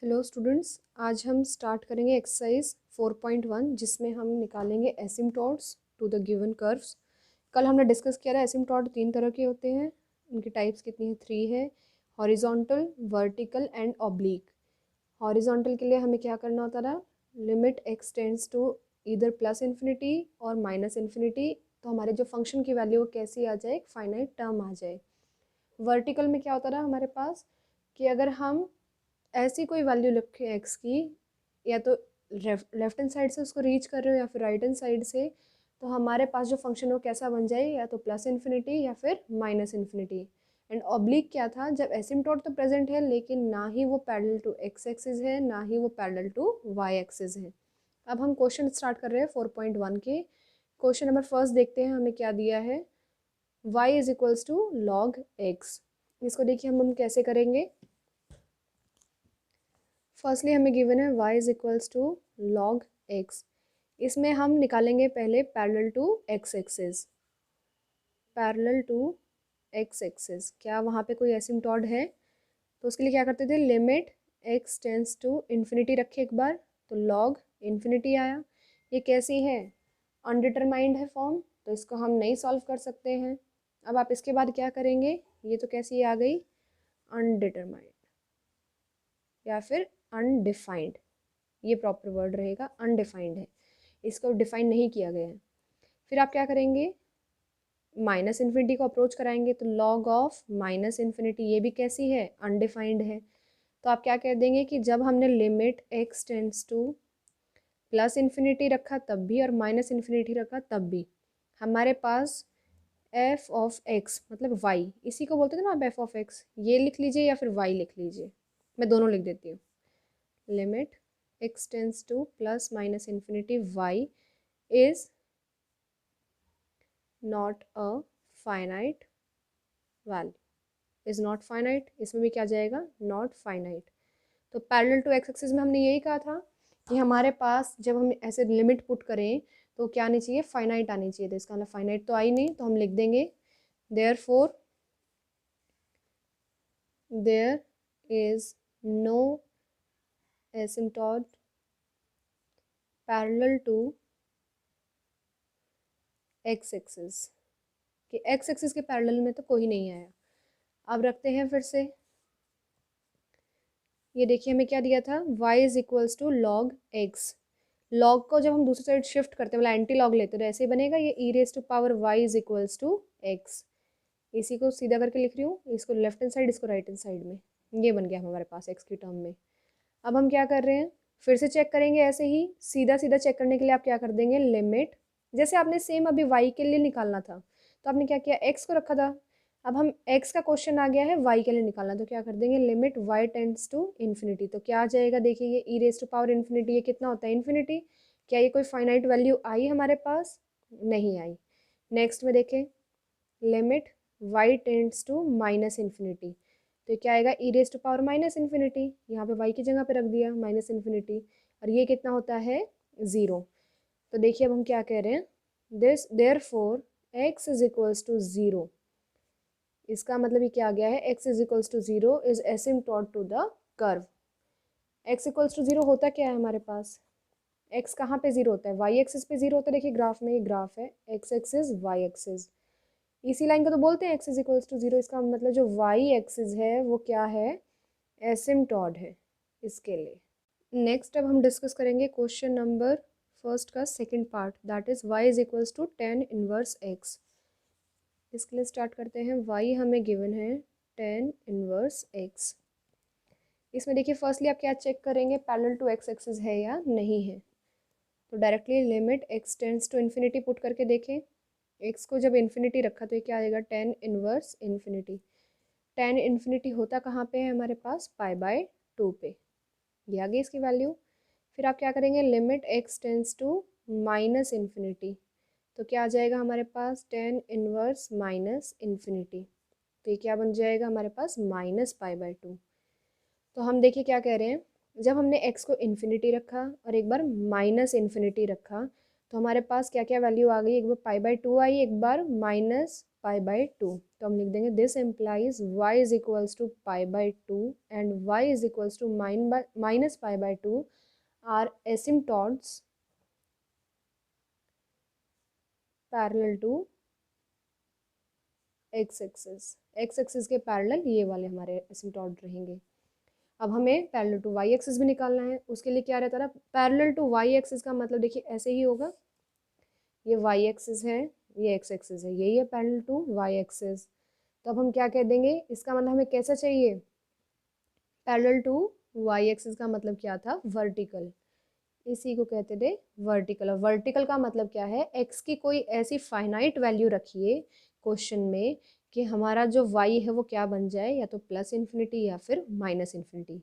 Hello students, आज हम start करेंगे एक्सरसाइज 4.1 जिसमें हम निकालेंगे एसिम्पटोट्स टू द गिवन कर्व्स। कल हमने डिस्कस किया था एसिम्पटोट 3 तरह के होते हैं, उनकी टाइप्स कितनी है 3 है, horizontal, vertical and oblique. Horizontal के लिए हमें क्या करना होता था, लिमिट एक्स टेंड्स टू इधर प्लस इन्फिनिटी और माइनस इन्फिनिटी, तो हमारे जो फंक्शन की वैल्यू वो कैसी आ जाए, एक फाइनाइट टर्म आ जाए। वर्टिकल में क्या होता था हमारे पास कि अगर हम ऐसी कोई वैल्यू लिखें एक्स की, या तो लेफ्ट हैंड साइड से उसको रीच कर रहे हो या फिर राइट हैंड साइड से, तो हमारे पास जो फंक्शन हो कैसा बन जाए, या तो प्लस इन्फिनिटी या फिर माइनस इन्फिनिटी। एंड ऑब्लिक क्या था, जब एसिम्पटोट तो प्रेजेंट है लेकिन ना ही वो पैरेलल टू एक्स एक्सिस है ना ही वो पैरेलल टू वाई एक्सिस है। अब हम क्वेश्चन स्टार्ट कर रहे हैं 4.1 के। क्वेश्चन नंबर फर्स्ट देखते हैं, हमें क्या दिया है, y is equals to log x. इसको देखिए हम कैसे करेंगे। फर्स्टली हमें गिवन है y is equals to log x। इसमें हम निकालेंगे पहले parallel to x axis. Parallel to x axis, क्या वहाँ पे कोई एसिम्पटोट है? तो उसके लिए क्या करते थे, limit x tends to infinity रखे एक बार, तो लॉग इन्फिनिटी आया। ये कैसी है, अनडिटरमाइंड है फॉर्म, तो इसको हम नहीं सॉल्व कर सकते हैं। अब आप इसके बाद क्या करेंगे, ये तो कैसी आ गई, अनडिटरमाइंड या फिर अनडिफाइंड, ये प्रॉपर वर्ड रहेगा, अनडिफाइंड है, इसको डिफाइन नहीं किया गया है। फिर आप क्या करेंगे, माइनस इन्फिनिटी को अप्रोच कराएंगे, तो लॉग ऑफ माइनस इन्फिनिटी, ये भी कैसी है, अनडिफाइंड है। तो आप क्या कह देंगे कि जब हमने limit x tends two plus infinity रखा तब भी और माइनस इन्फिनिटी रखा तब भी हमारे पास एफ ऑफ एक्स मतलब वाई, इसी को बोलते थे ना आप, एफ ऑफ एक्स, ये लिख लीजिए या फिर वाई लिख लीजिए, मैं दोनों लिख देती हूँ। Limit x tends two plus minus infinity y is not a finite value, is not finite, इसमें भी क्या जाएगा, not finite। तो पैरेलल टू x एक्सिस में हमने यही कहा था कि हमारे पास जब हम ऐसे लिमिट पुट करें तो क्या आनी चाहिए, फाइनाइट आनी चाहिए। तो इसका मतलब फाइनाइट तो आई नहीं, तो हम लिख देंगे therefore there is no asymptote parallel to x axis, कि x एक्सिस के पैरेलल में तो कोई नहीं आया। अब रखते हैं फिर से, ये देखिए हमें क्या दिया था, y is equals to log x। Log को जब हम दूसरी साइड शिफ्ट करते हैं, मतलब एंटी लॉग लेते हैं, तो ऐसे ही बनेगा, ये e raise to power y is equals to x। इसी को सीधा करके लिख रही हूँ, इसको लेफ्ट हैंड साइड, इसको राइट हैंड साइड में, ये बन गया हमारे पास x की टर्म में। अब हम क्या कर रहे हैं, फिर से चेक करेंगे, ऐसे ही सीधा सीधा चेक करने के लिए आप क्या कर देंगे, लिमिट, जैसे आपने सेम अभी y के लिए निकालना था तो आपने क्या किया, x को रखा था, अब हम x का क्वेश्चन आ गया है y के लिए निकालना, तो क्या कर देंगे, limit y tends to infinity. तो क्या आ जाएगा, देखिए ये e raise to power infinity, ये कितना होता है, इन्फिनिटी। क्या ये कोई फाइनाइट वैल्यू आई हमारे पास, नहीं आई। नेक्स्ट में देखें, limit y tends to minus infinity, तो क्या आएगा, e raise to power minus infinity, यहाँ पे y की जगह पे रख दिया माइनस इन्फिनिटी, और ये कितना होता है, ज़ीरो। तो देखिए अब हम क्या कह रहे हैं, this therefore x is equals to zero. इसका मतलब ये क्या आ गया है, x is equals to zero is asymptote to the curve. x equals to zero होता क्या है हमारे पास, x कहाँ पे ज़ीरो होता है, y एक्सिस पे ज़ीरो होता है। देखिए ग्राफ में, ये ग्राफ है x एक्सिस y एक्सिस, इसी लाइन को तो बोलते हैं x is equals to zero. इसका मतलब जो y एक्सिस है वो क्या है, एसिम्पटोट है इसके लिए। नेक्स्ट अब हम डिस्कस करेंगे क्वेश्चन नंबर फर्स्ट का second part, that is y is equals to tan inverse x। इसके लिए स्टार्ट करते हैं, y हमें गिवन है टेन इनवर्स x। इसमें देखिए फर्स्टली आप क्या चेक करेंगे, पैरेलल टू x एक्सिस है या नहीं है। तो directly limit x tends to infinity put करके देखें, x को जब इन्फिनिटी रखा तो ये क्या आएगा, tan inverse infinity. Ten infinity होता कहाँ पे है हमारे पास, पाई बाय टू पे, ये आ गई इसकी वैल्यू। फिर आप क्या करेंगे, limit x tends to minus infinity, तो क्या आ जाएगा हमारे पास, टेन इनवर्स माइनस इन्फिनिटी, तो ये क्या बन जाएगा हमारे पास, माइनस पाई बाय टू। तो हम देखिए क्या कह रहे हैं, जब हमने x को इन्फिनिटी रखा और एक बार माइनस इन्फिनिटी रखा, तो हमारे पास क्या क्या वैल्यू आ गई, एक बार पाई बाय टू आई, एक बार माइनस पाई बाई टू। तो हम लिख देंगे this implies y is equals to pi by two and y is equals to minus pi by two are asymptotes parallel to x axis के पैरेलल ये वाले हमारे एसिम्टॉड रहेंगे। अब हमें पैरेलल टू वाई एक्सिस भी निकालना है। उसके लिए क्या रहता है, पैरेलल टू वाई एक्सिस का मतलब देखिए ऐसे ही होगा, ये वाई एक्सिस है, ये एक्स एक्सिस है, यही है पैरेलल टू वाई एक्सिस। तो अब हम क्या कह देंगे, इसका मतलब हमें कैसा चाहिए, पैरेलल टू वाई एक्सिस का मतलब क्या था, वर्टिकल, इसी को कहते थे वर्टिकल। और वर्टिकल का मतलब क्या है, एक्स की कोई ऐसी फाइनाइट वैल्यू रखिए क्वेश्चन में कि हमारा जो y है वो क्या बन जाए, या तो प्लस इन्फिनिटी या फिर माइनस इन्फिनिटी।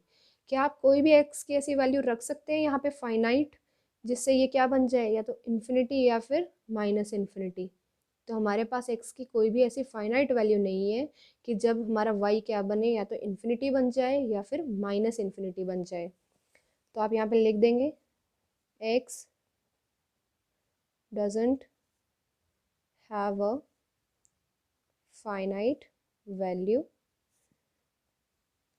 क्या आप कोई भी x की ऐसी वैल्यू रख सकते हैं यहाँ पे फाइनाइट, जिससे ये क्या बन जाए, या तो इन्फिनिटी या फिर माइनस इन्फिनिटी। तो हमारे पास x की कोई भी ऐसी फाइनाइट वैल्यू नहीं है कि जब हमारा y क्या बने, या तो इन्फिनिटी बन जाए या फिर माइनस इन्फिनिटी बन जाए। तो आप यहाँ पे लिख देंगे x doesn't have a finite value।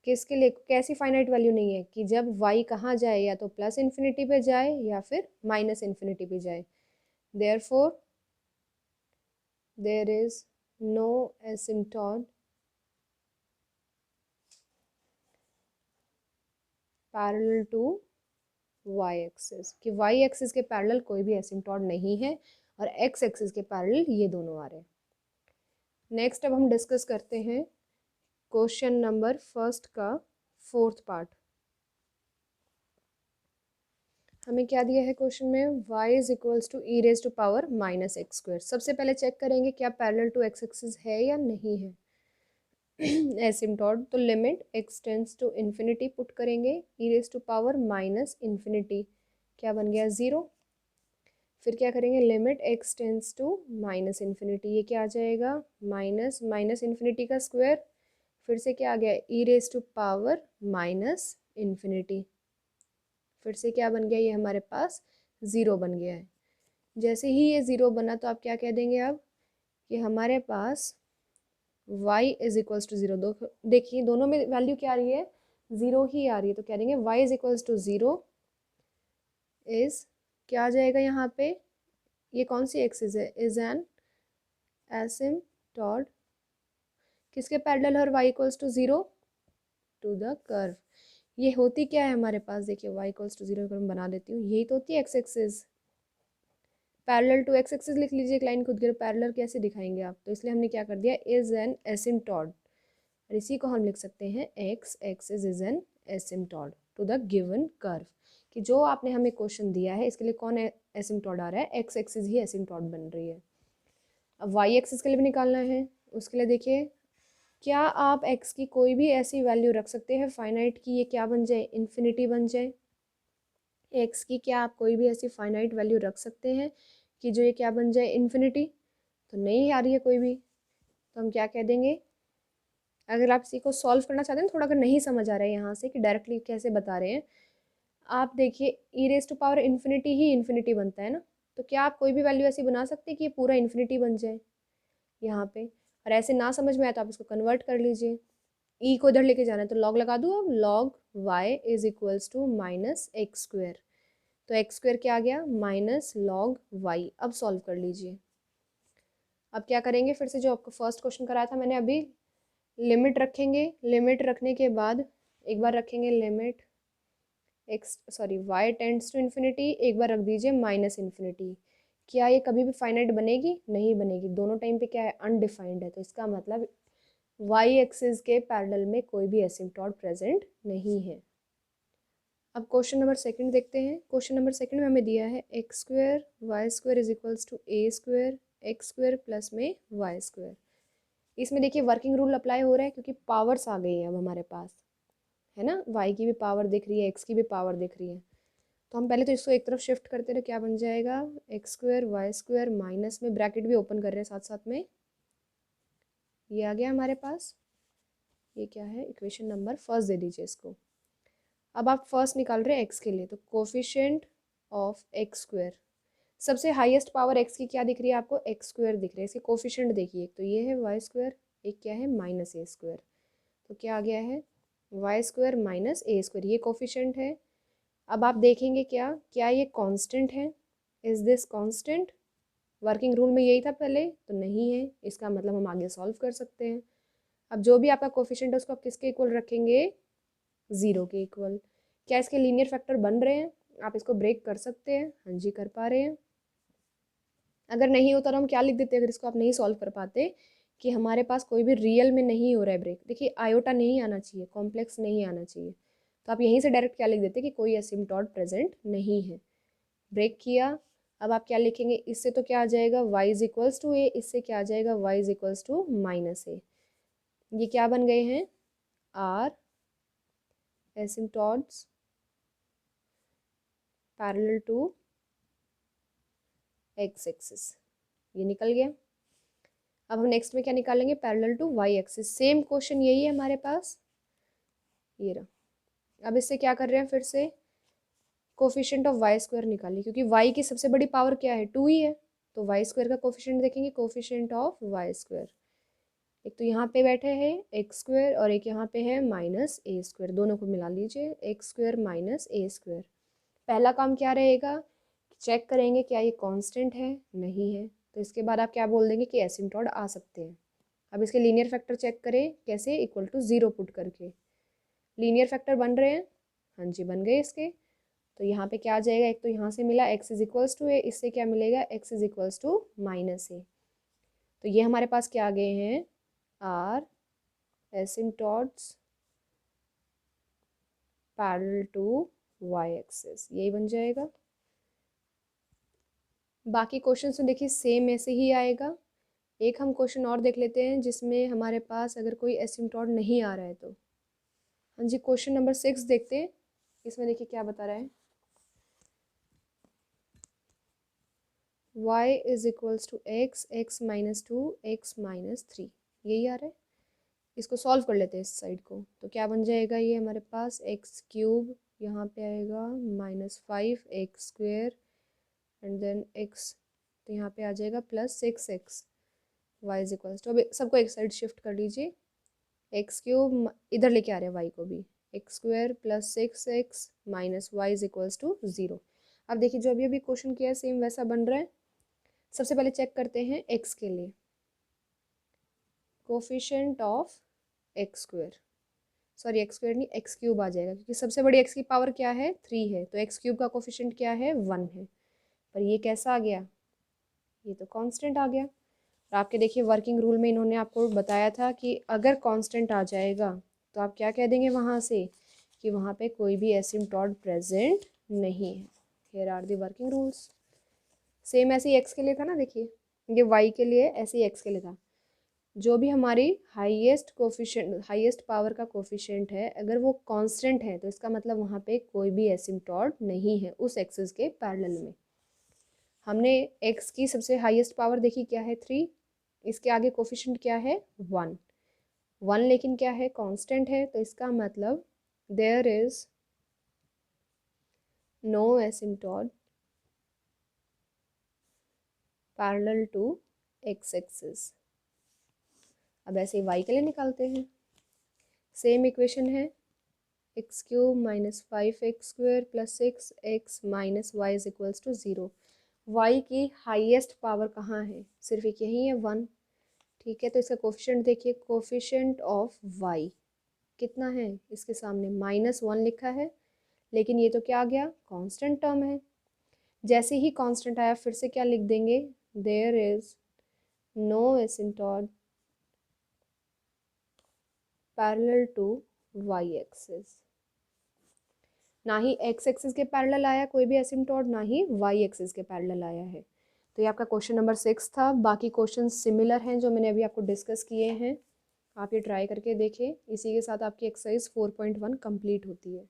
किसके लिए, कैसी फाइनाइट वैल्यू नहीं है कि जब y कहाँ जाए, या तो प्लस इन्फिनिटी पे जाए या फिर माइनस इन्फिनिटी पे जाए। therefore there is no asymptote parallel to y axis, कि y axis के पैरेलल कोई भी एसिम्टोड नहीं है और x एक्सिस के पैरेलल ये दोनों आ रहे हैं। नेक्स्ट अब हम डिस्कस करते हैं क्वेश्चन नंबर फर्स्ट का फोर्थ पार्ट। हमें क्या दिया है क्वेश्चन में, y is equals to e raise to power minus x square. सबसे पहले चेक करेंगे क्या पैरेलल टू एक्स एक्सिस है या नहीं है। एसिम्टोड, तो limit x tends to infinity put करेंगे, e raise to power minus infinity क्या बन गया, 0। फिर क्या करेंगे, limit x tends to minus infinity, ये क्या आ जाएगा, माइनस माइनस इन्फिनिटी का स्क्वायर, फिर से क्या आ गया, e raise to power minus infinity, फिर से क्या बन गया, ये हमारे पास 0 बन गया है। जैसे ही ये 0 बना तो आप क्या कह देंगे अब, कि हमारे पास y इज इक्वल्स टू 0। देखिए दोनों में वैल्यू क्या आ रही है, 0 ही आ रही है, तो कह देंगे y is equals to 0 is क्या आ जाएगा यहाँ पे, ये कौन सी एक्सिस है, इज एन एसिम्टोड किसके पैरेलल और y equals to 0 to the curve. ये होती क्या है हमारे पास, देखिए y इक्वल्स टू 0 मैं बना देती हूँ, यही तो होती है x axis, parallel to x axis लिख लीजिए, एक लाइन खुद के पैरेलल कैसे दिखाएंगे आप, तो इसलिए हमने क्या कर दिया, इज एन एसिम्टोड, और इसी को हम लिख सकते हैं x axis is an asymptote to the given curve, कि जो आपने हमें क्वेश्चन दिया है इसके लिए कौन एसिम्टोड आ रहा है, एक्स एक्सिस ही एसिम्टोड बन रही है। अब वाई एक्सिस के लिए भी निकालना है, उसके लिए देखिए क्या आप x की कोई भी ऐसी वैल्यू रख सकते हैं फाइनाइट की ये क्या बन जाए, इन्फिनिटी बन जाए। x की क्या आप कोई भी ऐसी फाइनाइट वैल्यू रख सकते हैं कि जो ये क्या बन जाए, इन्फिनिटी, तो नहीं आ रही है कोई भी। तो हम क्या कह देंगे, अगर आप इसी को सॉल्व करना चाहते हैं, थोड़ा अगर नहीं समझ आ रहा है यहाँ से कि डायरेक्टली कैसे बता रहे हैं, आप देखिए e raise to power infinity ही इन्फिनिटी बनता है ना, तो क्या आप कोई भी वैल्यू ऐसी बना सकते हैं कि ये पूरा इन्फिनिटी बन जाए यहाँ पे। और ऐसे ना समझ में आए तो आप इसको कन्वर्ट कर लीजिए, ई को इधर लेके जाना है तो लॉग लगा दूँ, अब log y is equals to minus x square, तो एक्स स्क्वायर क्या आ गया, माइनस लॉग वाई। अब सॉल्व कर लीजिए। अब क्या करेंगे, फिर से जो आपको फर्स्ट क्वेश्चन कराया था मैंने अभी, लिमिट रखेंगे, लिमिट रखने के बाद एक बार रखेंगे limit y tends to infinity, एक बार रख दीजिए माइनस इन्फिनिटी। क्या ये कभी भी फाइनाइट बनेगी, नहीं बनेगी, दोनों टाइम पे क्या है, अनडिफाइंड है, तो इसका मतलब वाई एक्सिस के पैरेलल में कोई भी एसिम्टोड प्रेजेंट नहीं है। अब क्वेश्चन नंबर सेकंड देखते हैं। क्वेश्चन नंबर सेकंड में हमें दिया है x square y square is equals to a square x square plus में वाई स्क्वायर। इसमें देखिए वर्किंग रूल अप्लाई हो रहा है क्योंकि पावर्स आ गई हैं अब हमारे पास, है ना, वाई की भी पावर दिख रही है, एक्स की भी पावर दिख रही है। तो हम पहले तो इसको एक तरफ शिफ्ट करते रहे, क्या बन जाएगा, x square y square minus में ब्रैकेट भी ओपन कर रहे हैं साथ साथ में, ये आ गया हमारे पास, ये क्या है, इक्वेशन नंबर फर्स्ट दे दीजिए इसको। अब आप फर्स्ट निकाल रहे हैं एक्स के लिए, तो कोफिशिएंट ऑफ एक्स स्क्वायर, सबसे हाईएस्ट पावर x की क्या दिख रही है आपको, एक्स स्क्वायर दिख रहा है। इसके कोफिशिएंट देखिए, एक तो ये है वाई स्क्वायर, एक क्या है माइनस ए स्क्वायर। तो क्या आ गया है वाई स्क्वायर माइनस ए स्क्वायर, ये कोफिशिएंट है। अब आप देखेंगे क्या क्या ये कांस्टेंट है, is this constant? Working rule में यही था पहले, तो नहीं है, इसका मतलब हम आगे सॉल्व कर सकते हैं। अब जो भी आपका कोफिशिएंट है उसको आप किसके इक्वल रखेंगे, 0 के इक्वल। क्या इसके लीनियर फैक्टर बन रहे हैं, आप इसको ब्रेक कर सकते हैं? हाँ जी कर पा रहे हैं। अगर नहीं होता तो हम क्या लिख देते, अगर इसको आप नहीं सॉल्व कर पाते, कि हमारे पास कोई भी रियल में नहीं हो रहा है ब्रेक। देखिए आयोटा नहीं आना चाहिए, कॉम्प्लेक्स नहीं आना चाहिए, तो आप यहीं से डायरेक्ट क्या लिख देते कि कोई एसिम्टोट प्रेजेंट नहीं है। ब्रेक किया, अब आप क्या लिखेंगे, इससे तो क्या आ जाएगा y is equals to a, इससे क्या आ जाएगा y is equals to minus a. ये क्या बन गए हैं, are asymptotes parallel to x axis, ये निकल गया। अब हम नेक्स्ट में क्या निकालेंगे, parallel to y axis. Same question यही है हमारे पास, ये रहा। अब इससे क्या कर रहे हैं, फिर से कोफिशिएंट ऑफ वाई स्क्वायर निकालिए, क्योंकि वाई की सबसे बड़ी पावर क्या है, 2 ही है। तो वाई स्क्वायर का कोफिशिएंट देखेंगे, कोफिशिएंट ऑफ वाई स्क्वायर, एक तो यहाँ पे बैठे हैं एक्स स्क्वायर और एक यहाँ पे है माइनस ए स्क्वायर, दोनों को मिला लीजिए, एक्स स्क्वायर माइनस ए स्क्वायर। पहला काम क्या रहेगा, चेक करेंगे क्या ये कांस्टेंट है, नहीं है, तो इसके बाद आप क्या बोल देंगे कि एसिम्टोड आ सकते हैं। अब इसके लीनियर फैक्टर चेक करें कैसे, इक्वल टू 0 पुट करके। लीनियर फैक्टर बन रहे हैं, हाँ जी बन गए इसके। तो यहाँ पे क्या आ जाएगा, एक तो यहाँ से मिला x is equals to a, इससे क्या मिलेगा x is equals to minus a. तो ये हमारे पास क्या आ गए हैं, are asymptotes parallel to y axis, यही बन जाएगा। बाकी क्वेश्चन तो देखिए सेम ऐसे ही आएगा। एक हम क्वेश्चन और देख लेते हैं जिसमें हमारे पास अगर कोई एसिम्टोड नहीं आ रहा है तो। हाँ जी क्वेश्चन नंबर 6 देखते हैं, इसमें देखिए क्या बता रहा है, y is equals to x, x minus 2, x minus 3, यही आ रहा है। इसको सॉल्व कर लेते हैं इस साइड को, तो क्या बन जाएगा ये हमारे पास, एक्स क्यूब यहाँ पे आएगा minus 5 x square and then x, तो यहाँ पे आ जाएगा plus 6x, y is equals to, अब सबको एक साइड शिफ्ट कर लीजिए, एक्स क्यूब इधर लेके आ रहे हैं y को भी, x square plus 6x minus y is equals to 0। अब देखिए जो अभी अभी क्वेश्चन किया है सेम वैसा बन रहा है। सबसे पहले चेक करते हैं x के लिए, coefficient of x square, sorry x square नहीं एक्स क्यूब आ जाएगा, क्योंकि सबसे बड़ी x की पावर क्या है 3 है, तो एक्स क्यूब का कोफिशिएंट क्या है 1 है। पर ये कैसा आ गया, ये तो कांस्टेंट आ गया। और आपके देखिए वर्किंग रूल में इन्होंने आपको बताया था कि अगर कांस्टेंट आ जाएगा तो आप क्या कह देंगे वहाँ से, कि वहाँ पे कोई भी एसिम्टोड प्रेजेंट नहीं है। Here are the working rules. Same ऐसे ही एक्स के लिए था ना, देखिए ये वाई के लिए ऐसे ही एक्स के लिए था। जो भी हमारी हाईएस्ट कोफिशिएंट, हाईएस्ट पावर का कोफिशिएंट है, अगर वो कांस्टेंट है तो इसका मतलब वहाँ पे कोई भी एसिम्टोड नहीं है उस एक्सिस के पैरेलल में। हमने x की सबसे हाईएस्ट पावर देखी क्या है 3, इसके आगे कोफिशिएंट क्या है 1, 1 लेकिन क्या है कांस्टेंट है, तो इसका मतलब there is no asymptote parallel to x axis. अब ऐसे ही y के लिए निकालते हैं, सेम इक्वेशन है, x cube minus 5x square plus 6x minus y is equals to 0। y की हाईएस्ट पावर कहाँ है, सिर्फ एक यही है 1, ठीक है। तो इसका कोफिशिएंट देखिए, कोफिशिएंट ऑफ y कितना है, इसके सामने -1 लिखा है, लेकिन ये तो क्या आ गया कांस्टेंट टर्म है। जैसे ही कांस्टेंट आया फिर से क्या लिख देंगे, there is no asymptote parallel to y axis. ना ही x एक्सिस के पैरेलल आया कोई भी एसिम्टोड, ना ही y एक्सिस के पैरेलल आया है। तो ये आपका क्वेश्चन नंबर 6 था। बाकी क्वेश्चन सिमिलर हैं जो मैंने अभी आपको डिस्कस किए हैं, आप ये ट्राई करके देखें। इसी के साथ आपकी एक्सरसाइज 4.1 कंप्लीट होती है।